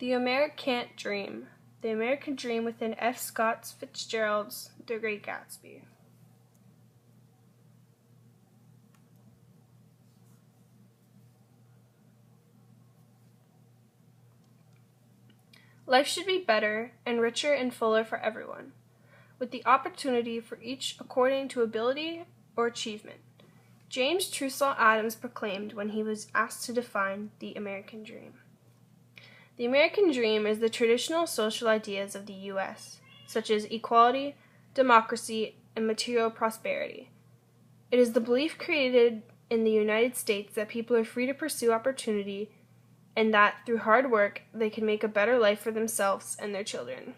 The American Dream. The American Dream within F. Scott Fitzgerald's The Great Gatsby. Life should be better and richer and fuller for everyone, with the opportunity for each according to ability or achievement. James Trussell Adams proclaimed when he was asked to define the American Dream. The American Dream is the traditional social ideas of the U.S., such as equality, democracy, and material prosperity. It is the belief created in the United States that people are free to pursue opportunity and that, through hard work, they can make a better life for themselves and their children.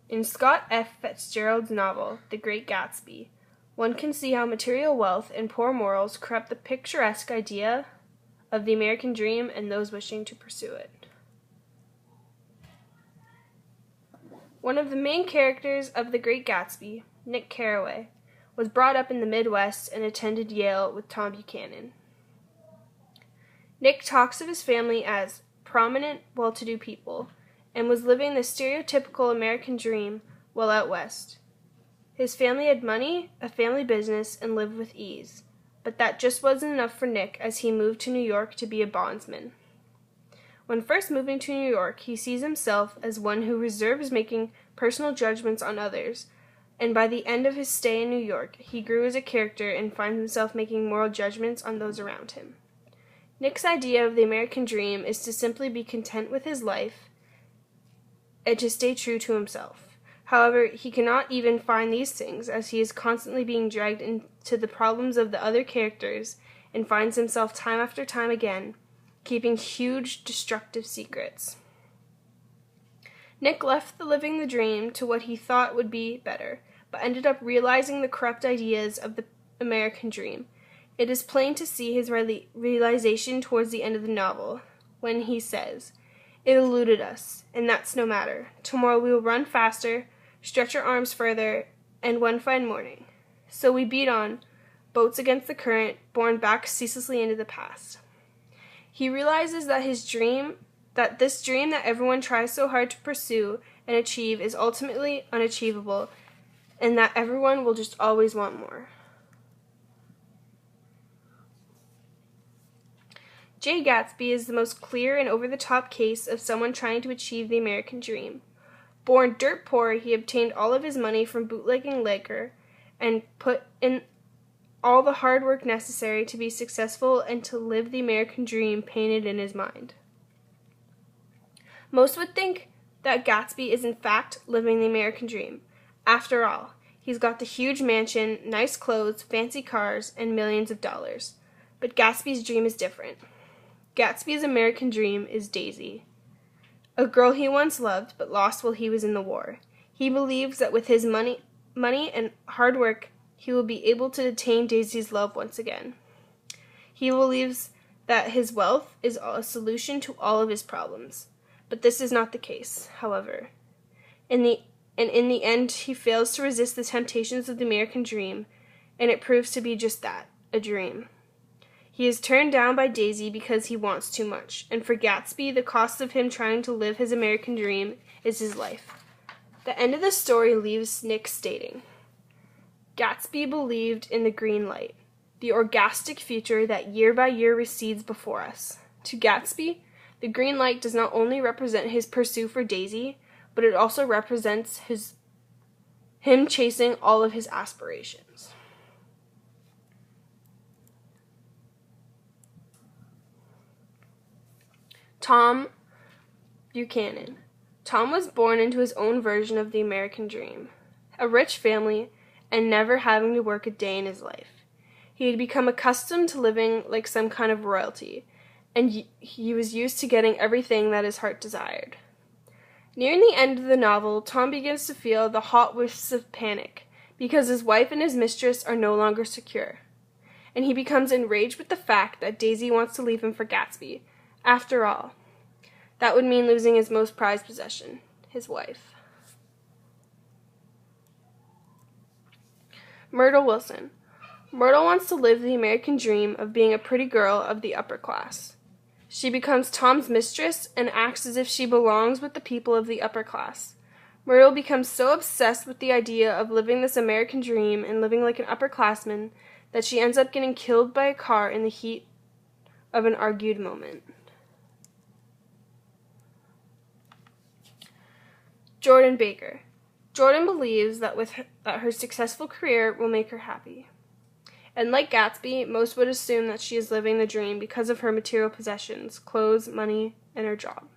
In Scott F. Fitzgerald's novel, The Great Gatsby, one can see how material wealth and poor morals corrupt the picturesque idea of the American dream and those wishing to pursue it. One of the main characters of The Great Gatsby, Nick Carraway, was brought up in the Midwest and attended Yale with Tom Buchanan. Nick talks of his family as prominent, well-to-do people, and was living the stereotypical American dream while out west. His family had money, a family business, and lived with ease, but that just wasn't enough for Nick as he moved to New York to be a bondsman. When first moving to New York, he sees himself as one who reserves making personal judgments on others, and by the end of his stay in New York, he grew as a character and finds himself making moral judgments on those around him. Nick's idea of the American dream is to simply be content with his life and to stay true to himself. However, he cannot even find these things as he is constantly being dragged into the problems of the other characters and finds himself time after time again keeping huge, destructive secrets. Nick left the living the dream to what he thought would be better, but ended up realizing the corrupt ideas of the American dream. It is plain to see his realization towards the end of the novel, when he says, "It eluded us, and that's no matter. Tomorrow we will run faster, stretch our arms further, and one fine morning." So we beat on, boats against the current, borne back ceaselessly into the past. He realizes that this dream that everyone tries so hard to pursue and achieve is ultimately unachievable, and that everyone will just always want more. Jay Gatsby is the most clear and over-the-top case of someone trying to achieve the American dream. Born dirt poor, he obtained all of his money from bootlegging liquor and put in all the hard work necessary to be successful and to live the American dream painted in his mind. Most would think that Gatsby is in fact living the American dream. After all, he's got the huge mansion, nice clothes, fancy cars, and millions of dollars. But Gatsby's dream is different. Gatsby's American dream is Daisy, a girl he once loved but lost while he was in the war. He believes that with his money and hard work, he will be able to attain Daisy's love once again. He believes that his wealth is a solution to all of his problems. But this is not the case, however. In the end, he fails to resist the temptations of the American dream, and it proves to be just that, a dream. He is turned down by Daisy because he wants too much, and for Gatsby, the cost of him trying to live his American dream is his life. The end of the story leaves Nick stating, "Gatsby believed in the green light, the orgastic future that year by year recedes before us. To Gatsby, the green light does not only represent his pursuit for Daisy, but it also represents him chasing all of his aspirations." Tom Buchanan. Tom was born into his own version of the American dream. A rich family, and never having to work a day in his life. He had become accustomed to living like some kind of royalty, and he was used to getting everything that his heart desired. Nearing the end of the novel, Tom begins to feel the hot whiffs of panic, because his wife and his mistress are no longer secure. And he becomes enraged with the fact that Daisy wants to leave him for Gatsby. After all, that would mean losing his most prized possession, his wife. Myrtle Wilson. Myrtle wants to live the American dream of being a pretty girl of the upper class. She becomes Tom's mistress and acts as if she belongs with the people of the upper class. Muriel becomes so obsessed with the idea of living this American dream and living like an upperclassman that she ends up getting killed by a car in the heat of an argued moment. Jordan Baker. Jordan believes that that her successful career will make her happy. And like Gatsby, most would assume that she is living the dream because of her material possessions, clothes, money, and her job.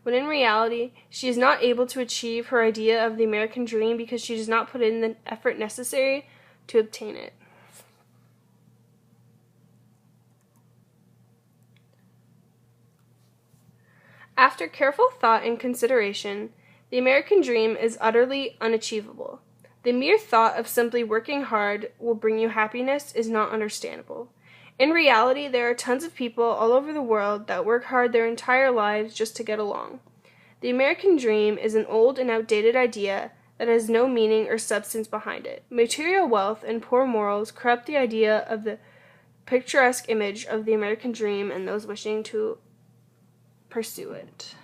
When in reality, she is not able to achieve her idea of the American dream because she does not put in the effort necessary to obtain it. After careful thought and consideration, the American dream is utterly unachievable. The mere thought of simply working hard will bring you happiness is not understandable. In reality, there are tons of people all over the world that work hard their entire lives just to get along. The American dream is an old and outdated idea that has no meaning or substance behind it. Material wealth and poor morals corrupt the idea of the picturesque image of the American dream and those wishing to pursue it.